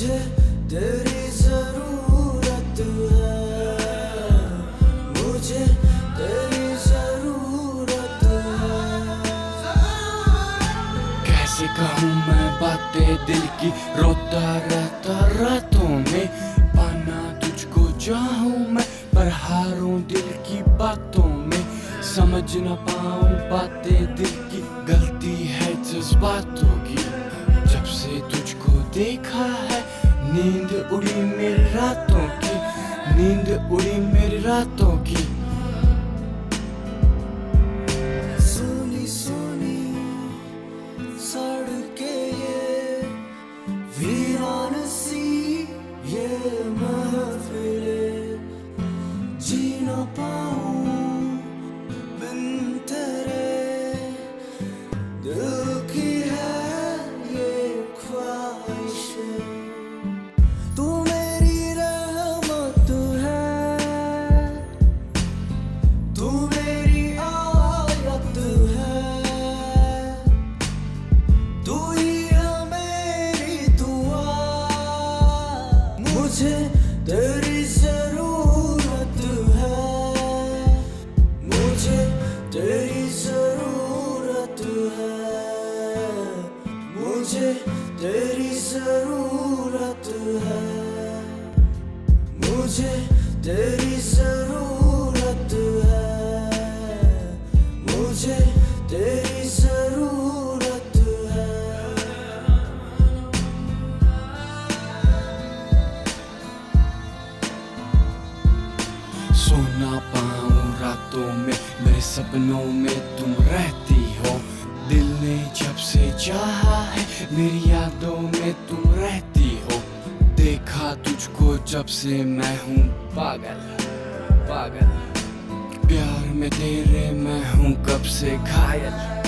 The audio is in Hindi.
मुझे तेरी जरूरत है, मुझे तेरी जरूरत है। कैसे कहूँ मैं बातें दिल की, रोता रहता रातों में। पाना तुझको चाहूँ मैं, पर हारूं दिल की बातों में। समझ न पाऊँ बातें दिल की, गलती है जज्बातों की। जब से तुझको देखा है, नींद उड़ी मेरी रातों की, नींद उड़ी मेरी रातों की। सुनी सुनी सड़कें ये वीरान सी ये महफिलें, जी न पाऊं बिन तेरे। दिल की है ये ख्वाहिशें, तू मेरी रहमत है, तू मेरी आयत है, तू ही है मेरी दुआ। मुझे तेरी जरूरत है, मुझे तेरी जरूरत है, मुझे तेरी जरूरत है, मुझे तेरी जरूरत है, मुझे तेरी जरूरत है। सो ना पाऊं रातों में, मेरे सपनों में तुम रहती हो। दिल ने जब से चाहा है, मेरी यादों में तुम रहती हो। देखा तुझको जब से मैं हूँ पागल पागल, प्यार में तेरे मैं हूँ कब से घायल।